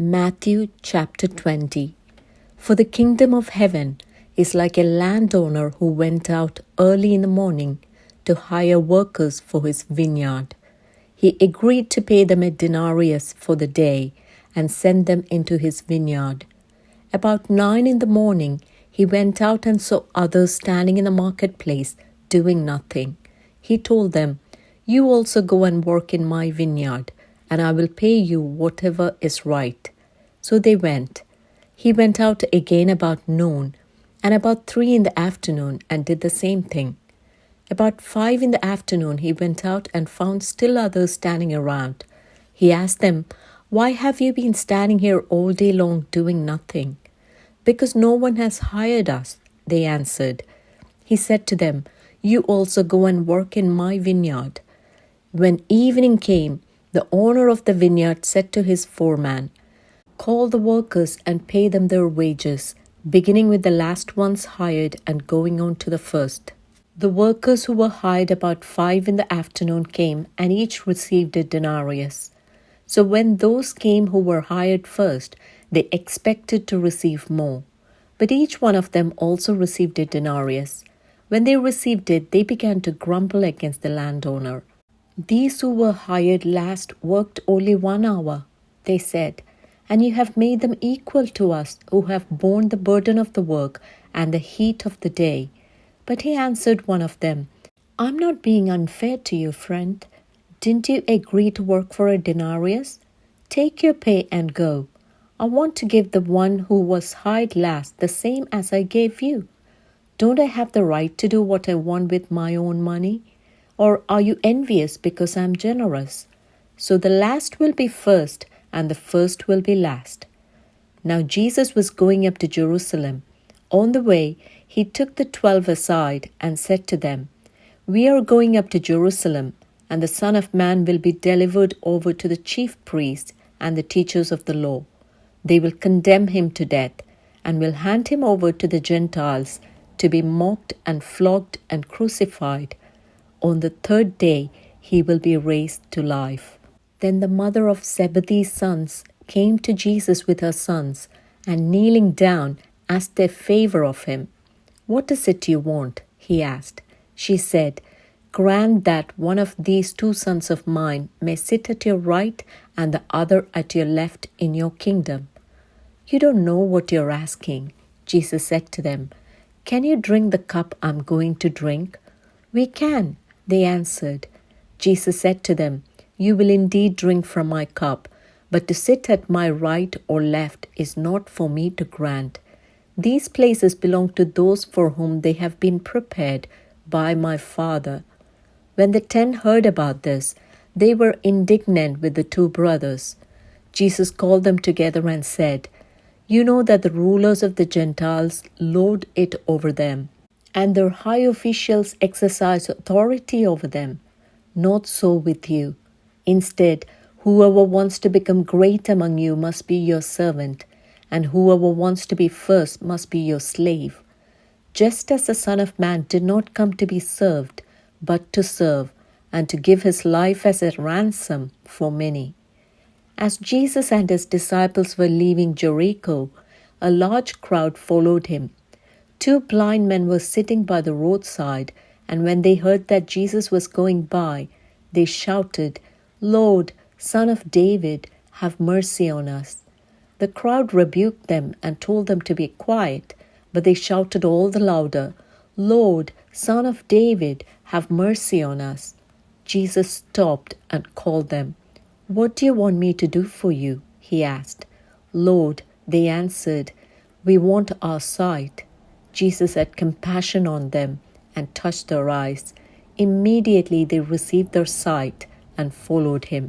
Matthew chapter 20. For the kingdom of heaven is like a landowner who went out early in the morning to hire workers for his vineyard. He agreed to pay them a denarius for the day and send them into his vineyard. About 9 in the morning, he went out and saw others standing in the marketplace doing nothing. He told them, "You also go and work in my vineyard, and I will pay you whatever is right." So they went. He went out again about noon, and about 3 in the afternoon, and did the same thing. About 5 in the afternoon, he went out and found still others standing around. He asked them, "Why have you been standing here all day long doing nothing?" "Because no one has hired us," they answered. He said to them, "You also go and work in my vineyard." When evening came, the owner of the vineyard said to his foreman, "Call the workers and pay them their wages, beginning with the last ones hired and going on to the first." The workers who were hired about 5 in the afternoon came, and each received a denarius. So when those came who were hired first, they expected to receive more. But each one of them also received a denarius. When they received it, they began to grumble against the landowner. "These who were hired last worked only 1 hour," they said, "and you have made them equal to us who have borne the burden of the work and the heat of the day." But he answered one of them, "I'm not being unfair to you, friend. Didn't you agree to work for a denarius? Take your pay and go. I want to give the one who was hired last the same as I gave you. Don't I have the right to do what I want with my own money? Or are you envious because I'm generous? So the last will be first, and the first will be last." Now Jesus was going up to Jerusalem. On the way, he took the 12 aside and said to them, "We are going up to Jerusalem, and the Son of Man will be delivered over to the chief priests and the teachers of the law. They will condemn him to death, and will hand him over to the Gentiles to be mocked and flogged and crucified. On the 3rd day he will be raised to life." Then the mother of Zebedee's sons came to Jesus with her sons, and kneeling down, asked a favor of him. "What is it you want?" he asked. She said, "Grant that one of these 2 sons of mine may sit at your right and the other at your left in your kingdom." "You don't know what you're asking," Jesus said to them. "Can you drink the cup I'm going to drink?" "We can," they answered. Jesus said to them, "You will indeed drink from my cup, but to sit at my right or left is not for me to grant. These places belong to those for whom they have been prepared by my Father." When the 10 heard about this, they were indignant with the 2 brothers. Jesus called them together and said, "You know that the rulers of the Gentiles lord it over them, and their high officials exercise authority over them. Not so with you. Instead, whoever wants to become great among you must be your servant, and whoever wants to be first must be your slave. Just as the Son of Man did not come to be served, but to serve, and to give his life as a ransom for many." As Jesus and his disciples were leaving Jericho, a large crowd followed him. 2 blind men were sitting by the roadside, and when they heard that Jesus was going by, they shouted, "Lord, Son of David, have mercy on us." The crowd rebuked them and told them to be quiet, but they shouted all the louder, "Lord, Son of David, have mercy on us." Jesus stopped and called them. "What do you want me to do for you?" he asked. "Lord," they answered, "we want our sight." Jesus had compassion on them and touched their eyes. Immediately they received their sight and followed him.